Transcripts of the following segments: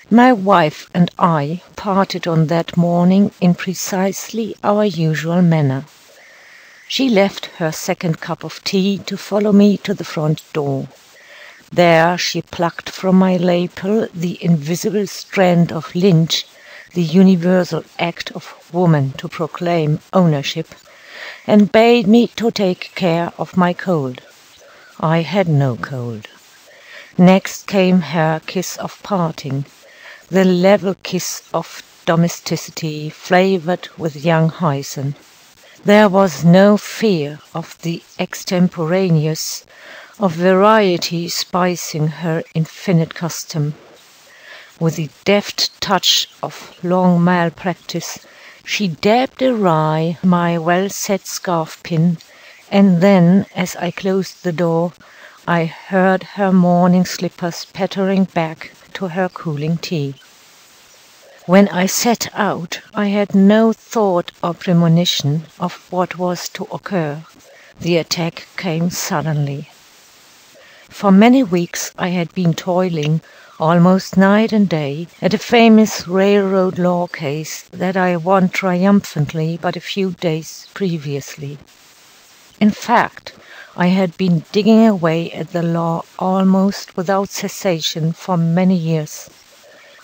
My wife and I parted on that morning in precisely our usual manner. She left her second cup of tea to follow me to the front door. There she plucked from my lapel the invisible strand of lynch, the universal act of woman to proclaim ownership, and bade me to take care of my cold. I had no cold. Next came her kiss of parting, the level kiss of domesticity flavored with young hyson. There was no fear of the extemporaneous, of variety spicing her infinite custom. With the deft touch of long malpractice, she dabbed awry my well-set scarf-pin, and then, as I closed the door, I heard her morning slippers pattering back to her cooling tea. When I set out, I had no thought or premonition of what was to occur. The attack came suddenly. For many weeks I had been toiling, almost night and day, at a famous railroad law case that I won triumphantly but a few days previously. In fact, I had been digging away at the law almost without cessation for many years.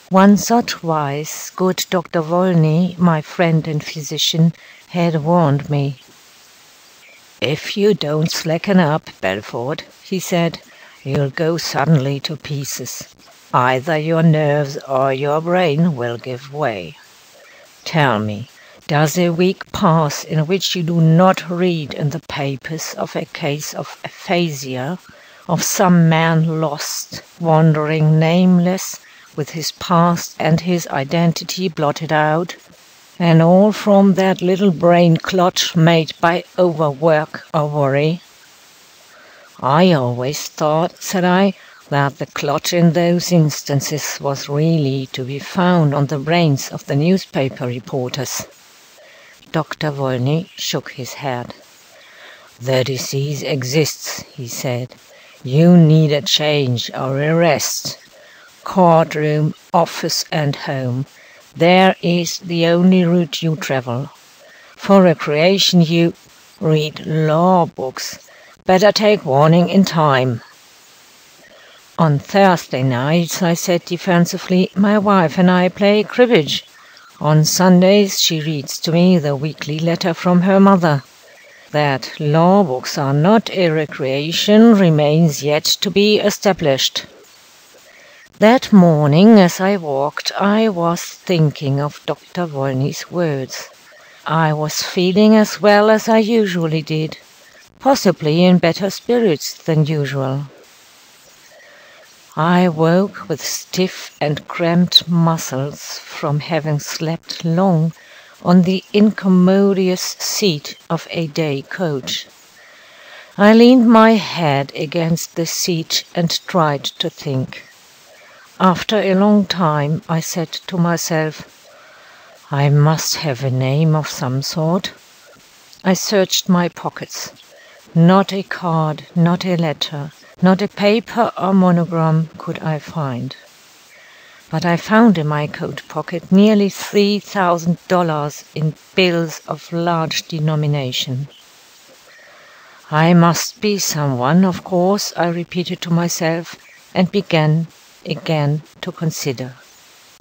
Once or twice good Dr. Volney, my friend and physician, had warned me. "If you don't slacken up, Belfort," he said, "you'll go suddenly to pieces. Either your nerves or your brain will give way. Tell me, does a week pass in which you do not read in the papers of a case of aphasia, of some man lost, wandering nameless, with his past and his identity blotted out, and all from that little brain clot made by overwork or worry?" "I always thought," said I, "that the clot in those instances was really to be found on the brains of the newspaper reporters." Dr. Volney shook his head. "The disease exists," he said. "You need a change or a rest. Courtroom, office, and home. There is the only route you travel. For recreation you read law books. Better take warning in time." "On Thursday nights," I said defensively, "my wife and I play cribbage. On Sundays she reads to me the weekly letter from her mother. That law books are not a recreation remains yet to be established." That morning, as I walked, I was thinking of Dr. Volney's words. I was feeling as well as I usually did, possibly in better spirits than usual. I woke with stiff and cramped muscles from having slept long on the incommodious seat of a day coach. I leaned my head against the seat and tried to think. After a long time I said to myself, "I must have a name of some sort." I searched my pockets. Not a card, not a letter, not a paper or monogram could I find. But I found in my coat pocket nearly $3,000 in bills of large denomination. "I must be someone, of course," I repeated to myself, and began again to consider.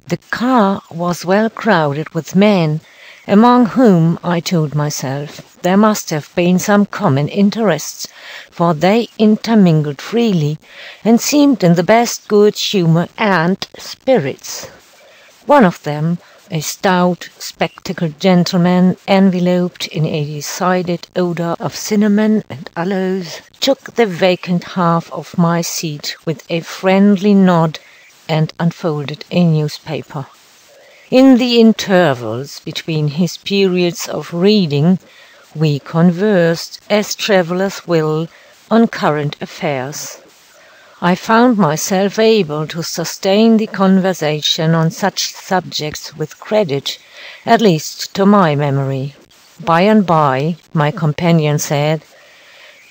The car was well crowded with men, among whom, I told myself, there must have been some common interests, for they intermingled freely, and seemed in the best good humor and spirits. One of them, a stout, spectacled gentleman, enveloped in a decided odor of cinnamon and aloes, took the vacant half of my seat with a friendly nod and unfolded a newspaper. In the intervals between his periods of reading, we conversed, as travelers will, on current affairs. I found myself able to sustain the conversation on such subjects with credit, at least to my memory. By and by, my companion said,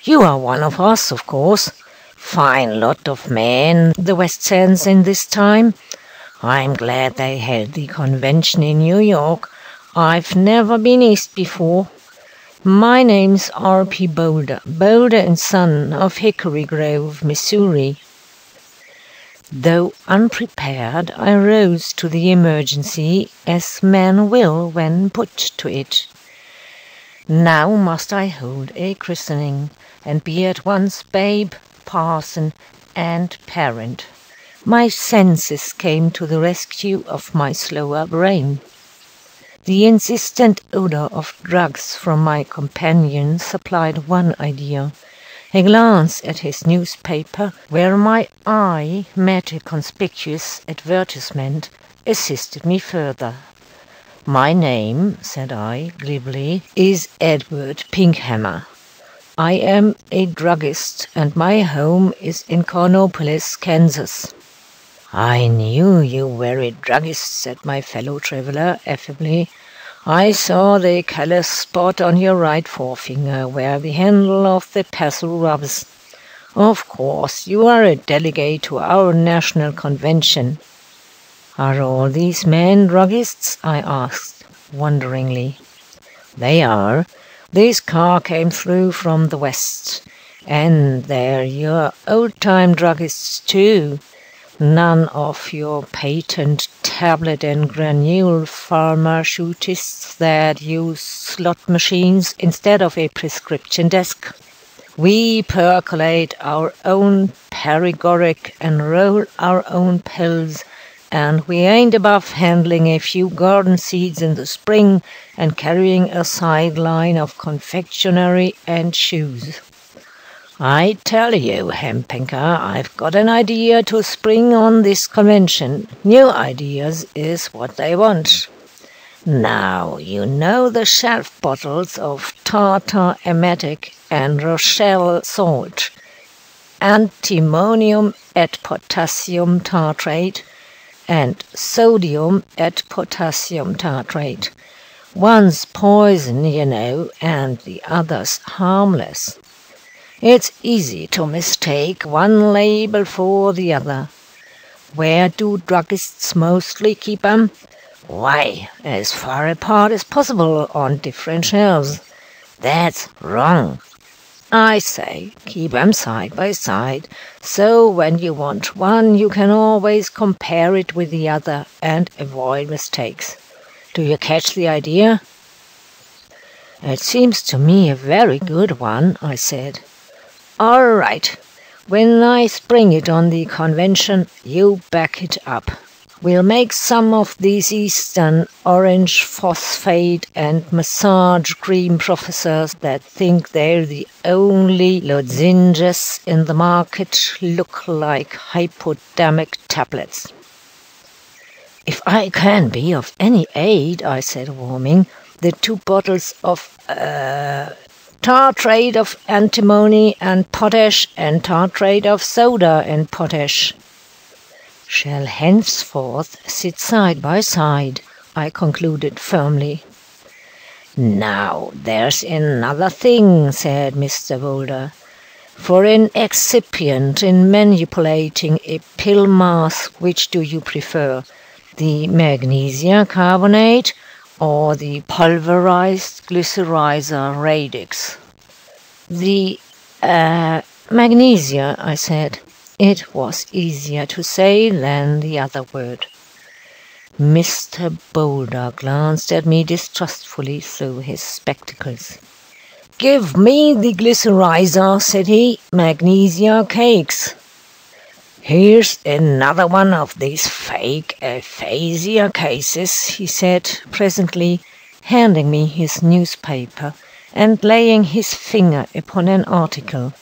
"You are one of us, of course. Fine lot of men, the West sends in this time. I'm glad they held the convention in New York. I've never been east before. My name's R.P. Boulder, Boulder and Son of Hickory Grove, Missouri. Though unprepared, I rose to the emergency, as men will when put to it. Now must I hold a christening, and be at once babe, parson, and parent. My senses came to the rescue of my slower brain. The insistent odor of drugs from my companion supplied one idea. A glance at his newspaper, where my eye met a conspicuous advertisement, assisted me further. "My name," said I, glibly, "is Edward Pinkhammer. I am a druggist, and my home is in Cornopolis, Kansas." "I knew you were a druggist," said my fellow traveler, affably. "I saw the callous spot on your right forefinger, where the handle of the pestle rubs. Of course, you are a delegate to our national convention." "Are all these men druggists?" I asked, wonderingly. "They are. This car came through from the west. And they're your old-time druggists, too. None of your patent tablet and granule pharmaceutists that use slot machines instead of a prescription desk. We percolate our own paregoric and roll our own pills, and we ain't above handling a few garden seeds in the spring and carrying a sideline of confectionery and shoes. I tell you, Hempinker, I've got an idea to spring on this convention. New ideas is what they want. Now, you know the shelf bottles of tartar emetic and Rochelle salt, antimonium et potassium tartrate, and sodium et potassium tartrate. One's poison, you know, and the other's harmless. It's easy to mistake one label for the other. Where do druggists mostly keep 'em? Why, as far apart as possible on different shelves. That's wrong. I say, keep 'em side by side, so when you want one, you can always compare it with the other and avoid mistakes. Do you catch the idea?" "It seems to me a very good one," I said. "All right. When I spring it on the convention, you back it up. We'll make some of these Eastern orange phosphate and massage cream professors that think they're the only lozenges in the market look like hypodermic tablets." "If I can be of any aid," I said, warming, "the 2 bottles of tartrate of antimony and potash and tartrate of soda and potash shall henceforth sit side by side," I concluded firmly. "Now, there's another thing," said Mr. Boulder. "For an excipient in manipulating a pill mass, which do you prefer, the magnesia carbonate or the pulverized glycerizer radix?" "The magnesia," I said. It was easier to say than the other word. Mr. Boulder glanced at me distrustfully through his spectacles. "Give me the glycerizer," said he. "Magnesia cakes." "Here's another one of these fake aphasia cases," he said presently, handing me his newspaper and laying his finger upon an article.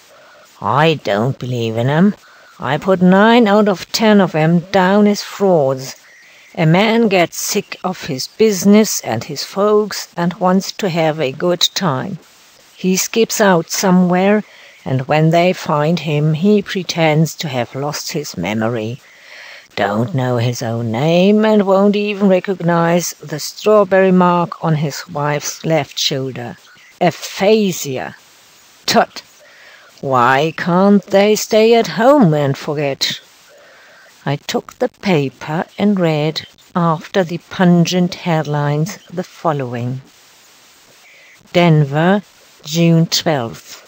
"I don't believe in 'em. I put 9 out of 10 of 'em down as frauds. A man gets sick of his business and his folks and wants to have a good time. He skips out somewhere, and when they find him, he pretends to have lost his memory, don't know his own name, and won't even recognize the strawberry mark on his wife's left shoulder. Aphasia. Tut! Why can't they stay at home and forget? I took the paper and read, after the pungent headlines, the following. Denver, June 12th.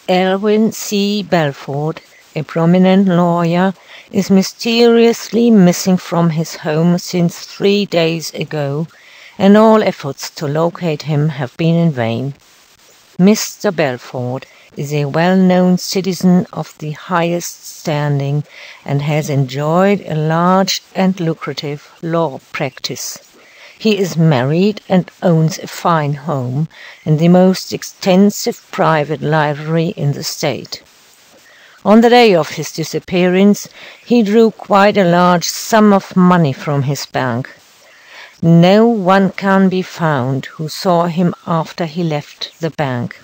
Elwyn C. Belford, a prominent lawyer, is mysteriously missing from his home since 3 days ago, and all efforts to locate him have been in vain. Mr. Belford is a well-known citizen of the highest standing and has enjoyed a large and lucrative law practice. He is married and owns a fine home and the most extensive private library in the state. On the day of his disappearance, he drew quite a large sum of money from his bank. No one can be found who saw him after he left the bank.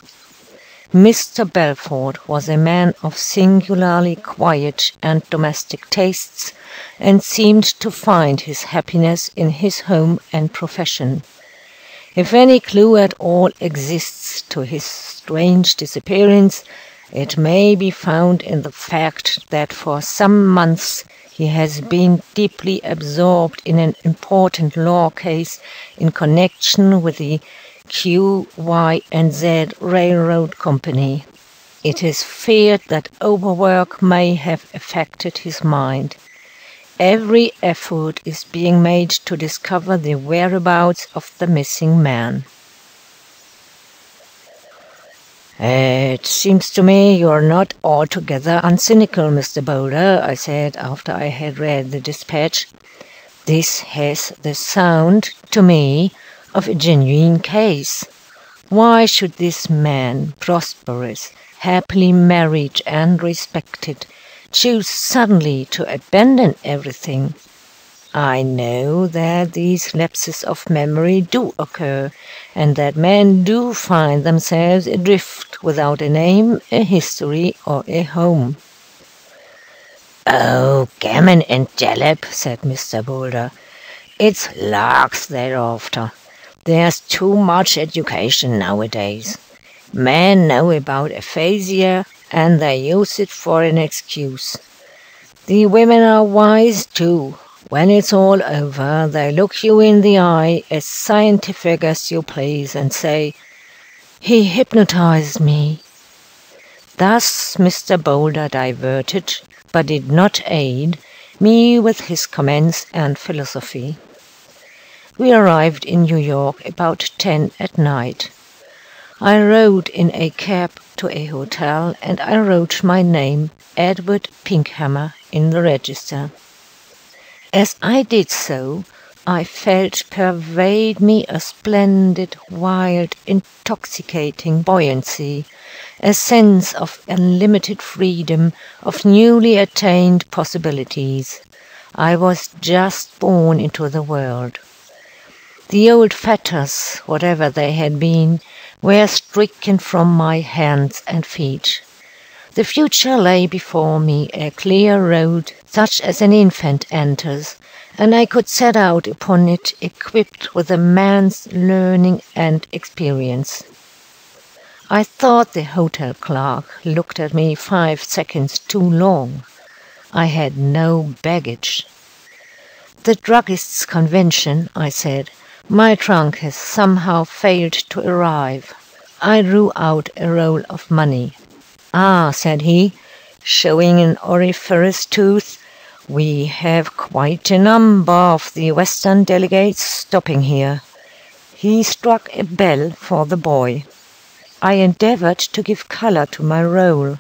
Mr. Belford was a man of singularly quiet and domestic tastes, and seemed to find his happiness in his home and profession. If any clue at all exists to his strange disappearance, it may be found in the fact that for some months he has been deeply absorbed in an important law case in connection with the Q, Y, and Z Railroad Company. It is feared that overwork may have affected his mind. Every effort is being made to discover the whereabouts of the missing man. "It seems to me you're not altogether uncynical, Mr. Boulder," I said after I had read the dispatch. "This has the sound, to me, of a genuine case. Why should this man, prosperous, happily married and respected, choose suddenly to abandon everything? I know that these lapses of memory do occur, and that men do find themselves adrift without a name, a history, or a home." "Oh, gammon and jalap," said Mr. Boulder. "It's larks they're after. There's too much education nowadays. Men know about aphasia, and they use it for an excuse. The women are wise too. When it's all over, they look you in the eye, as scientific as you please, and say, 'He hypnotized me.'" Thus Mr. Boulder diverted, but did not aid, me with his comments and philosophy. We arrived in New York about 10 at night. I rode in a cab to a hotel, and I wrote my name, Edward Pinkhammer, in the register. As I did so, I felt pervade me a splendid, wild, intoxicating buoyancy, a sense of unlimited freedom, of newly attained possibilities. I was just born into the world. The old fetters, whatever they had been, were stricken from my hands and feet. The future lay before me, a clear road, such as an infant enters, and I could set out upon it equipped with a man's learning and experience. I thought the hotel clerk looked at me 5 seconds too long. I had no baggage. "The druggist's convention," I said. "My trunk has somehow failed to arrive." I drew out a roll of money. "Ah," said he, showing an auriferous tooth, "we have quite a number of the Western delegates stopping here." He struck a bell for the boy. I endeavored to give color to my roll.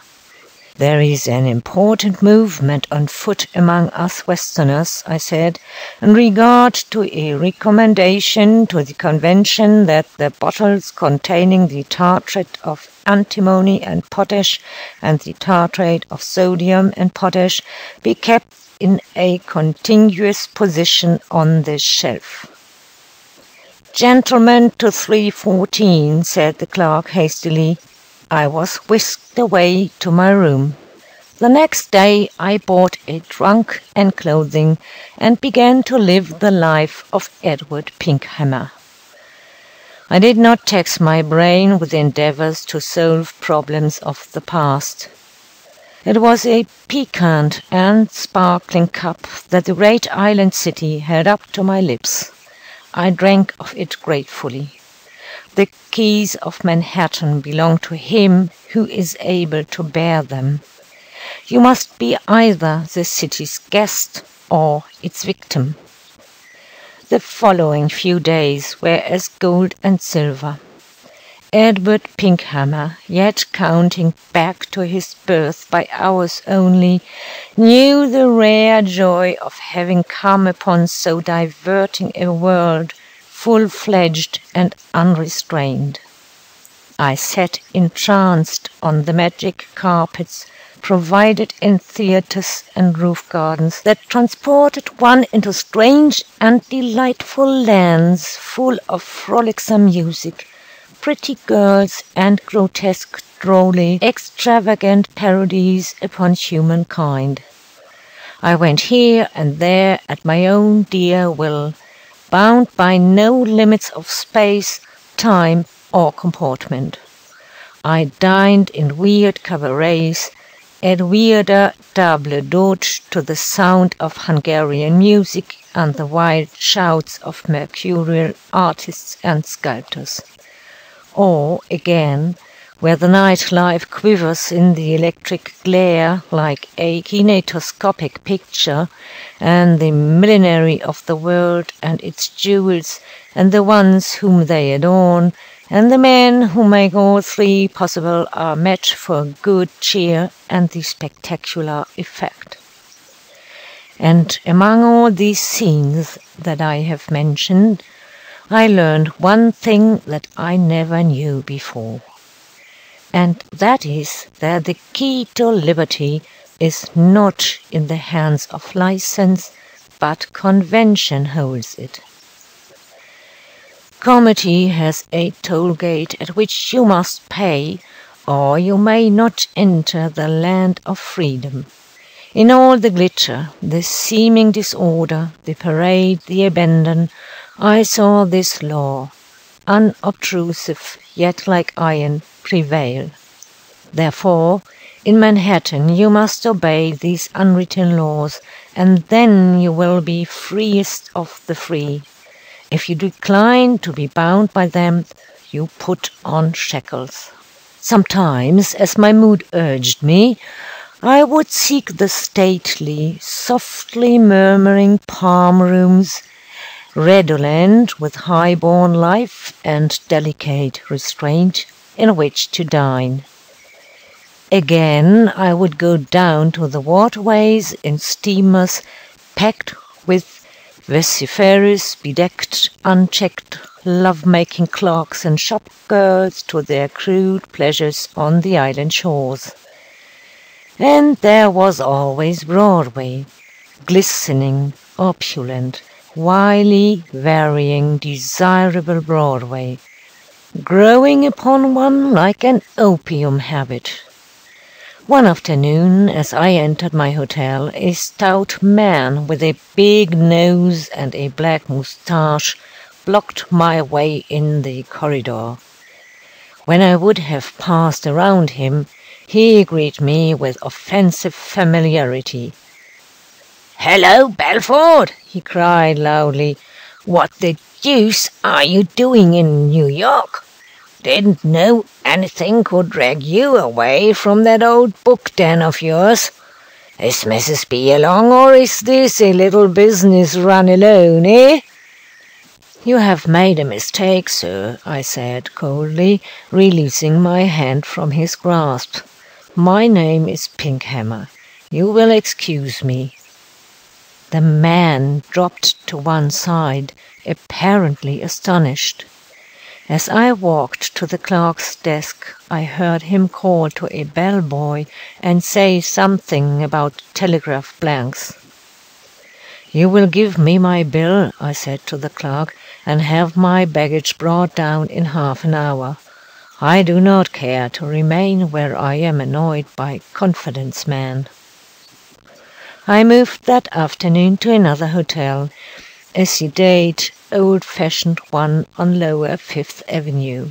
"There is an important movement on foot among us Westerners," I said, "in regard to a recommendation to the convention that the bottles containing the tartrate of antimony and potash and the tartrate of sodium and potash be kept in a contiguous position on the shelf." "Gentlemen to 314, said the clerk hastily. I was whisked away to my room. The next day I bought a trunk and clothing, and began to live the life of Edward Pinkhammer. I did not tax my brain with endeavors to solve problems of the past. It was a piquant and sparkling cup that the great island city held up to my lips. I drank of it gratefully. The keys of Manhattan belong to him who is able to bear them. You must be either the city's guest or its victim. The following few days were as gold and silver. Edward Pinkhammer, yet counting back to his birth by hours only, knew the rare joy of having come upon so diverting a world, full-fledged and unrestrained. I sat entranced on the magic carpets provided in theatres and roof gardens that transported one into strange and delightful lands full of frolicsome music, pretty girls and grotesque, drolly, extravagant parodies upon humankind. I went here and there at my own dear will, bound by no limits of space, time, or comportment. I dined in weird cabarets, at weirder table d'hôte to the sound of Hungarian music and the wild shouts of mercurial artists and sculptors. Or, again, where the night-life quivers in the electric glare like a kinetoscopic picture, and the millinery of the world and its jewels, and the ones whom they adorn, and the men who make all three possible are met for good cheer and the spectacular effect. And among all these scenes that I have mentioned, I learned one thing that I never knew before. And that is that the key to liberty is not in the hands of license, but convention holds it. Comedy has a toll gate at which you must pay, or you may not enter the land of freedom. In all the glitter, the seeming disorder, the parade, the abandon, I saw this law, unobtrusive yet like iron, prevail. Therefore, in Manhattan you must obey these unwritten laws, and then you will be freest of the free. If you decline to be bound by them, you put on shackles. Sometimes, as my mood urged me, I would seek the stately, softly murmuring palm rooms, redolent with high-born life and delicate restraint, in which to dine. Again, I would go down to the waterways in steamers packed with vociferous, bedecked, unchecked, love-making clerks and shop-girls to their crude pleasures on the island shores. And there was always Broadway, glistening, opulent, wily, varying, desirable Broadway, growing upon one like an opium habit. One afternoon, as I entered my hotel, a stout man with a big nose and a black moustache blocked my way in the corridor. When I would have passed around him, he greeted me with offensive familiarity. "Hello, Belford!" he cried loudly. "What the deuce are you doing in New York? Didn't know anything could drag you away from that old book den of yours. Is Mrs. B along, or is this a little business run alone, eh?" "You have made a mistake, sir," I said coldly, releasing my hand from his grasp. "My name is Pinkhammer. You will excuse me." The man dropped to one side, apparently astonished. As I walked to the clerk's desk, I heard him call to a bellboy and say something about telegraph blanks. "You will give me my bill," I said to the clerk, "and have my baggage brought down in half an hour. I do not care to remain where I am annoyed by confidence men." I moved that afternoon to another hotel, a sedate, old-fashioned one on Lower Fifth Avenue.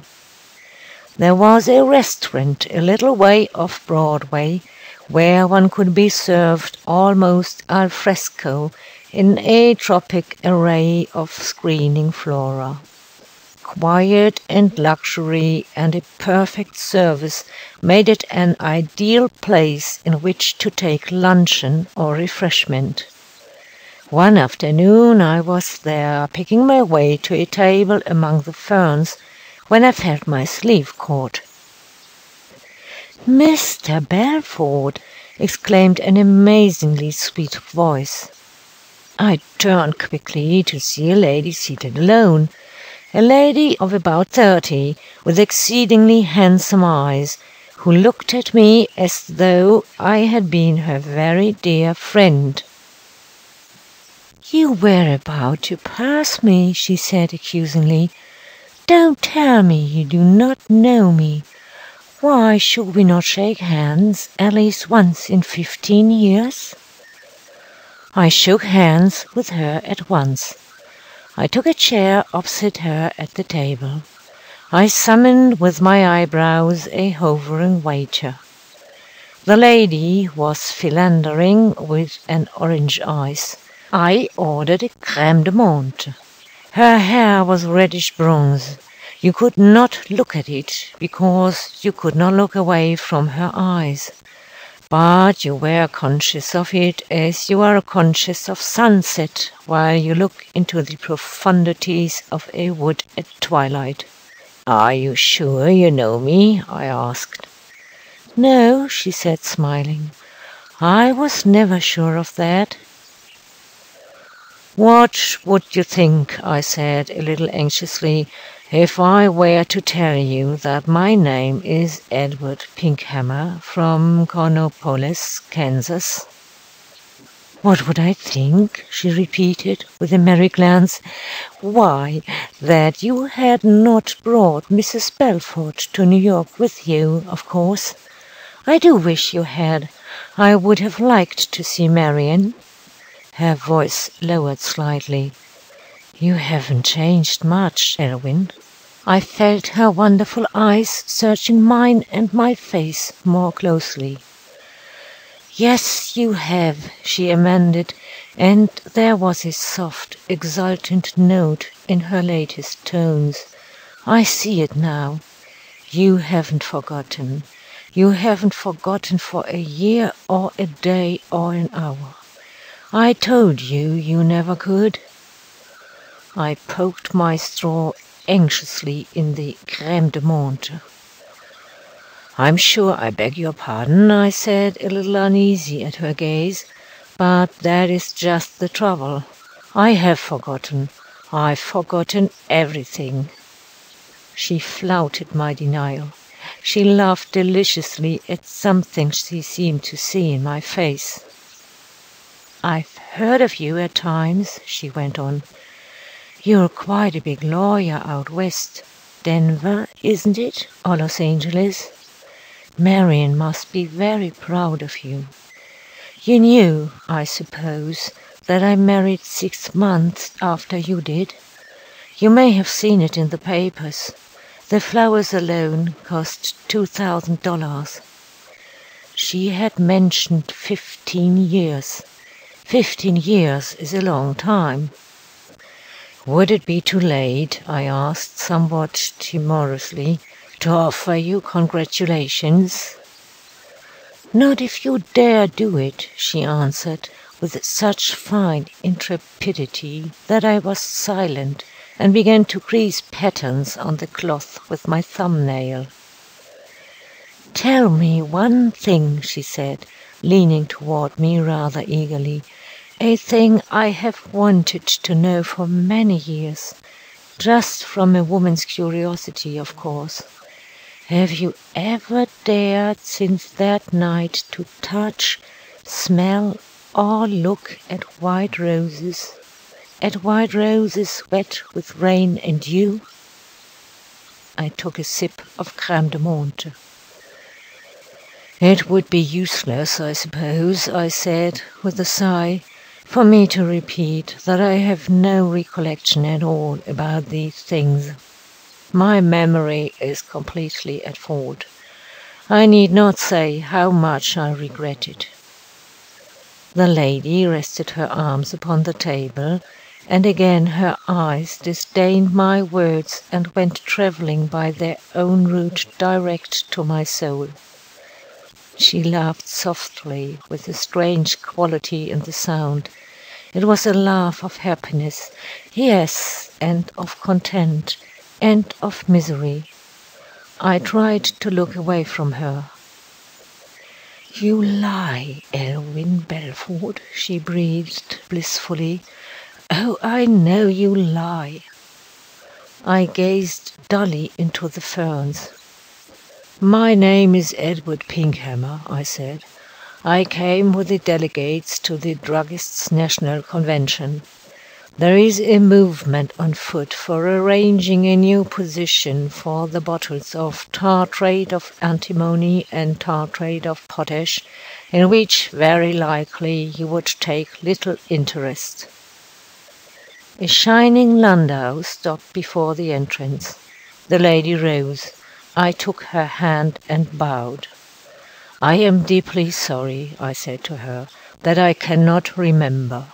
There was a restaurant a little way off Broadway, where one could be served almost al fresco in a tropic array of screening flora. Quiet and luxury and a perfect service made it an ideal place in which to take luncheon or refreshment. One afternoon I was there, picking my way to a table among the ferns, when I felt my sleeve caught. "Mr. Belford!" exclaimed an amazingly sweet voice. I turned quickly to see a lady seated alone, a lady of about 30, with exceedingly handsome eyes, who looked at me as though I had been her very dear friend. "You were about to pass me," she said accusingly. "Don't tell me you do not know me. Why should we not shake hands at least once in 15 years?" I shook hands with her at once. I took a chair opposite her at the table. I summoned with my eyebrows a hovering waiter. The lady was philandering with an orange ice. I ordered a crème de menthe. Her hair was reddish bronze. You could not look at it, because you could not look away from her eyes. But you were conscious of it as you are conscious of sunset while you look into the profundities of a wood at twilight. "Are you sure you know me?" I asked. "No," she said, smiling. "I was never sure of that." "What would you think," I said, a little anxiously, "if I were to tell you that my name is Edward Pinkhammer, from Cornopolis, Kansas?" "What would I think?" she repeated, with a merry glance. "Why, that you had not brought Mrs. Belford to New York with you, of course. I do wish you had. I would have liked to see Marian." Her voice lowered slightly. "You haven't changed much, Elwyn." I felt her wonderful eyes searching mine and my face more closely. "Yes, you have," she amended, and there was a soft, exultant note in her latest tones. "I see it now. You haven't forgotten. You haven't forgotten for a year or a day or an hour. I told you you never could." I poked my straw anxiously in the crème de menthe. "I'm sure I beg your pardon," I said, a little uneasy at her gaze, "but that is just the trouble. I have forgotten. I've forgotten everything." She flouted my denial. She laughed deliciously at something she seemed to see in my face. "I've heard of you at times," she went on. "You're quite a big lawyer out west. Denver, isn't it, or Los Angeles? Marian must be very proud of you. You knew, I suppose, that I married 6 months after you did. You may have seen it in the papers. The flowers alone cost $2,000. She had mentioned 15 years. 15 years is a long time." "Would it be too late," I asked, somewhat timorously, "to offer you congratulations?" "Not if you dare do it," she answered, with such fine intrepidity that I was silent and began to crease patterns on the cloth with my thumbnail. "Tell me one thing," she said, leaning toward me rather eagerly, "a thing I have wanted to know for many years, just from a woman's curiosity, of course. Have you ever dared since that night to touch, smell, or look at white roses wet with rain and dew?" I took a sip of crème de menthe. "It would be useless, I suppose," I said, with a sigh, "for me to repeat that I have no recollection at all about these things. My memory is completely at fault. I need not say how much I regret it. The lady rested her arms upon the table, and again her eyes disdained my words and went travelling by their own route direct to my soul. She laughed softly, with a strange quality in the sound. It was a laugh of happiness, yes, and of content, and of misery. I tried to look away from her. "You lie, Elwyn Belford," she breathed blissfully. "Oh, I know you lie." I gazed dully into the ferns. "My name is Edward Pinkhammer," I said. "I came with the delegates to the Druggists' National Convention. There is a movement on foot for arranging a new position for the bottles of tartrate of antimony and tartrate of potash, in which very likely you would take little interest." A shining landau stopped before the entrance. The lady rose. I took her hand and bowed. "I am deeply sorry," I said to her, "that I cannot remember.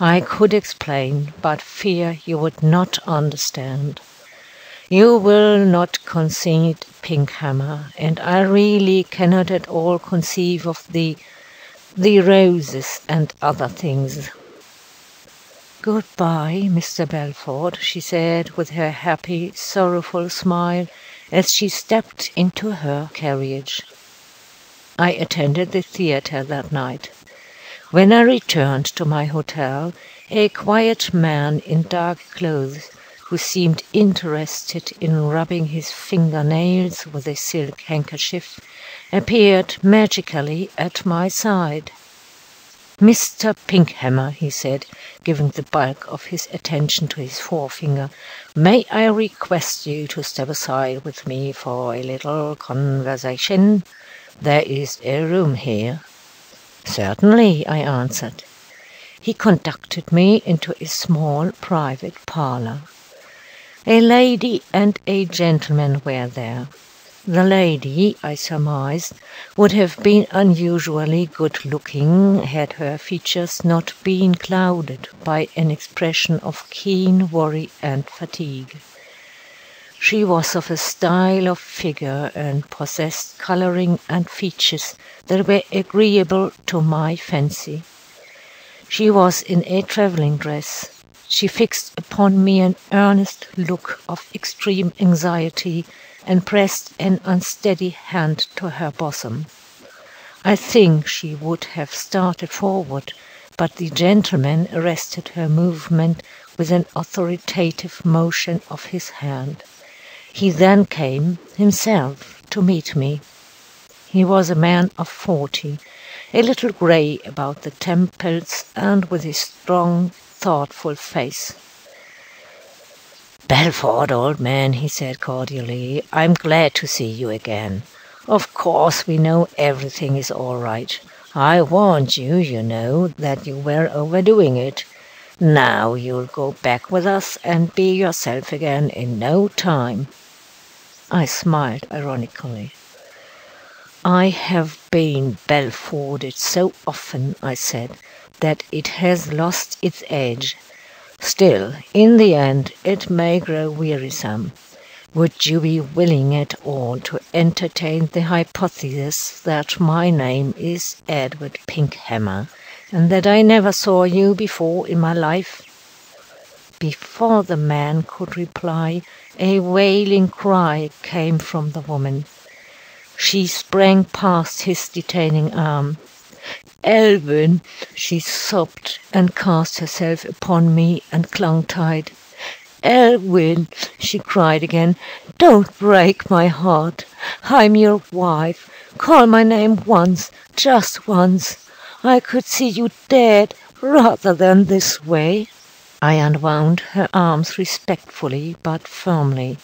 I could explain, but fear you would not understand. You will not concede Pinkhammer, and I really cannot at all conceive of the roses and other things." "Good-bye, Mr. Belford," she said, with her happy, sorrowful smile, as she stepped into her carriage. I attended the theatre that night. When I returned to my hotel, a quiet man in dark clothes, who seemed interested in rubbing his finger-nails with a silk handkerchief, appeared magically at my side. "Mr. Pinkhammer," he said, giving the bulk of his attention to his forefinger, "may I request you to step aside with me for a little conversation? There is a room here." "Certainly," I answered. He conducted me into a small private parlor. A lady and a gentleman were there. The lady, I surmised, would have been unusually good-looking had her features not been clouded by an expression of keen worry and fatigue. She was of a style of figure and possessed coloring and features that were agreeable to my fancy. She was in a travelling dress. She fixed upon me an earnest look of extreme anxiety, and pressed an unsteady hand to her bosom. I think she would have started forward, but the gentleman arrested her movement with an authoritative motion of his hand. He then came, himself, to meet me. He was a man of 40, a little grey about the temples, and with a strong, thoughtful face. "Belford, old man," he said cordially, "I'm glad to see you again. Of course we know everything is all right. I warned you, you know, that you were overdoing it. Now you'll go back with us and be yourself again in no time." I smiled ironically. "I have been Belforded so often," I said, "that it has lost its edge. Still, in the end, it may grow wearisome. Would you be willing at all to entertain the hypothesis that my name is Edward Pinkhammer, and that I never saw you before in my life?" Before the man could reply, a wailing cry came from the woman. She sprang past his detaining arm. "Elwyn!" she sobbed, and cast herself upon me and clung tight. "Elwyn!" she cried again, "don't break my heart. I'm your wife. Call my name once, just once. I could see you dead rather than this way." I unwound her arms respectfully but firmly.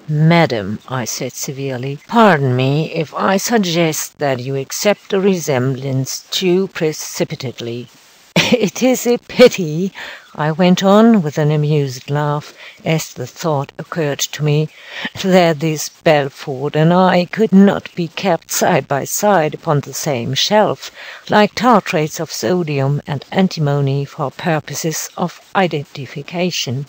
"Madam," I said severely, "pardon me if I suggest that you accept the resemblance too precipitately. It is a pity, I went on with an amused laugh, as the thought occurred to me, that this Belford and I could not be kept side by side upon the same shelf, like tartrates of sodium and antimony for purposes of identification.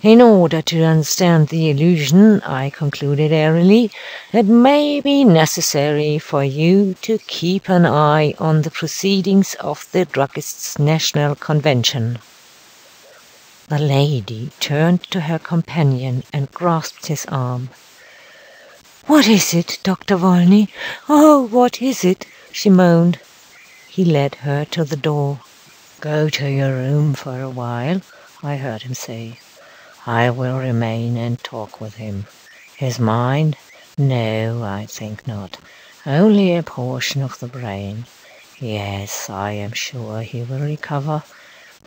In order to understand the illusion, I concluded airily, it may be necessary for you to keep an eye on the proceedings of the Druggists' National Convention. The lady turned to her companion and grasped his arm. "What is it, Dr. Volney? Oh, what is it?" she moaned. He led her to the door. "Go to your room for a while," I heard him say. "I will remain and talk with him. His mind? No, I think not. Only a portion of the brain. Yes, I am sure he will recover.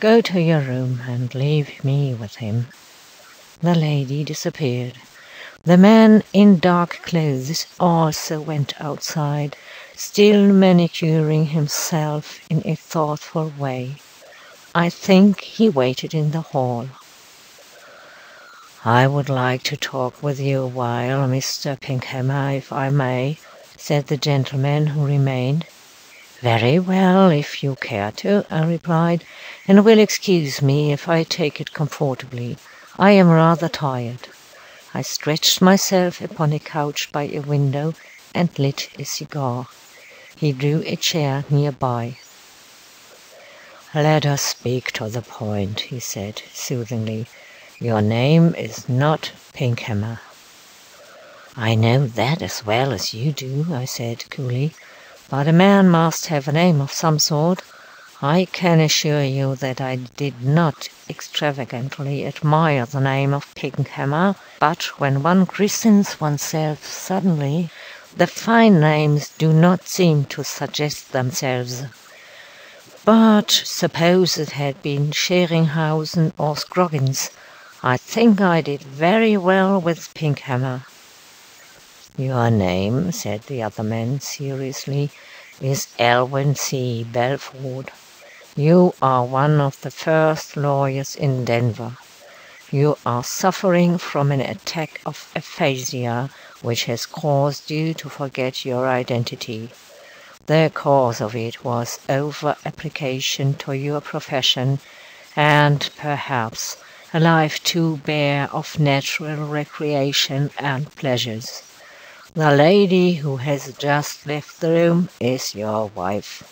Go to your room and leave me with him." The lady disappeared. The man in dark clothes also went outside, still manicuring himself in a thoughtful way. I think he waited in the hall. "I would like to talk with you a while, Mr. Pinkhammer, if I may," said the gentleman who remained. "Very well, if you care to," I replied, "and will excuse me if I take it comfortably. I am rather tired." I stretched myself upon a couch by a window and lit a cigar. He drew a chair near by. "Let us speak to the point," he said soothingly. "Your name is not Pinkhammer." "I know that as well as you do," I said coolly. "But a man must have a name of some sort. I can assure you that I did not extravagantly admire the name of Pinkhammer, but when one christens oneself suddenly, the fine names do not seem to suggest themselves. But suppose it had been Scheringhausen or Scroggins, I think I did very well with Pinkhammer." "Your name," said the other man seriously, "is Elwyn C. Belford. You are one of the first lawyers in Denver. You are suffering from an attack of aphasia which has caused you to forget your identity. The cause of it was over-application to your profession and, perhaps, a life too bare of natural recreation and pleasures. The lady who has just left the room is your wife."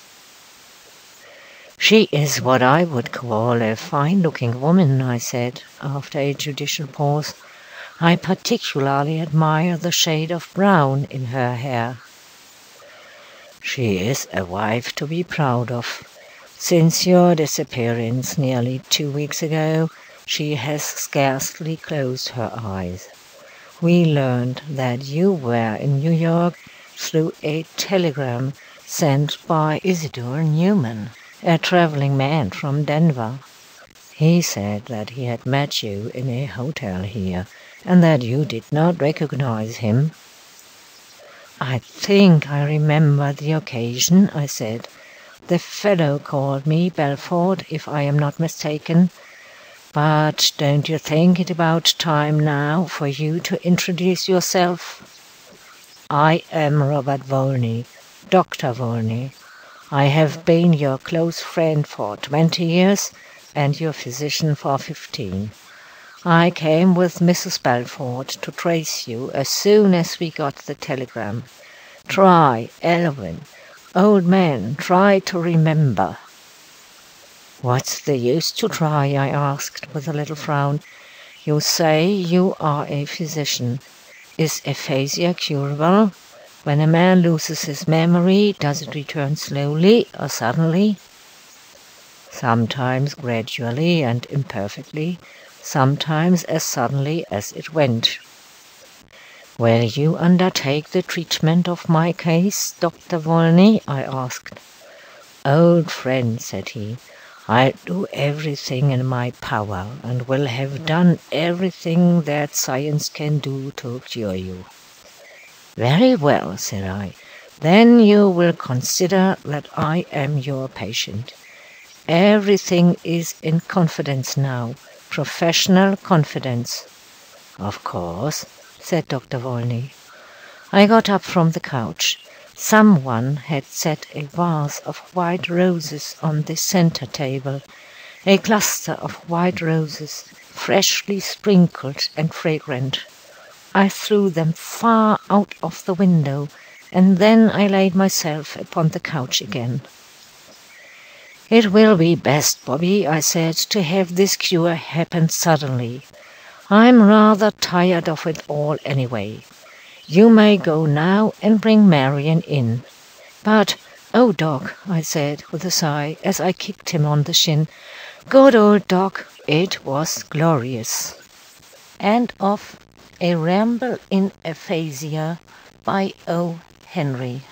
"She is what I would call a fine-looking woman," I said, after a judicial pause. "I particularly admire the shade of brown in her hair." "She is a wife to be proud of. Since your disappearance nearly 2 weeks ago, she has scarcely closed her eyes. We learned that you were in New York through a telegram sent by Isidore Newman, a traveling man from Denver. He said that he had met you in a hotel here, and that you did not recognize him." "I think I remember the occasion," I said. "The fellow called me Belford, if I am not mistaken. But don't you think it about time now for you to introduce yourself?" "I am Robert Volney, Dr. Volney. I have been your close friend for 20 years and your physician for 15. I came with Mrs. Belford to trace you as soon as we got the telegram. Try, Elwyn, old man, try to remember." "What's the use to try?" I asked with a little frown. "You say you are a physician. Is aphasia curable? When a man loses his memory, does it return slowly or suddenly?" "Sometimes gradually and imperfectly, sometimes as suddenly as it went." "Will you undertake the treatment of my case, Dr. Volney?" I asked. "Old friend," said he, "I'll do everything in my power, and will have done everything that science can do to cure you." "Very well," said I. "Then you will consider that I am your patient. Everything is in confidence now, professional confidence." "Of course," said Dr. Volney. I got up from the couch. Someone had set a vase of white roses on the center table, a cluster of white roses, freshly sprinkled and fragrant. I threw them far out of the window, and then I laid myself upon the couch again. "It will be best, Bobby," I said, "to have this cure happen suddenly. I'm rather tired of it all anyway. You may go now and bring Marian in. But, oh, Doc," I said with a sigh as I kicked him on the shin, "good old Doc, it was glorious." End of A Ramble in Aphasia by O. Henry.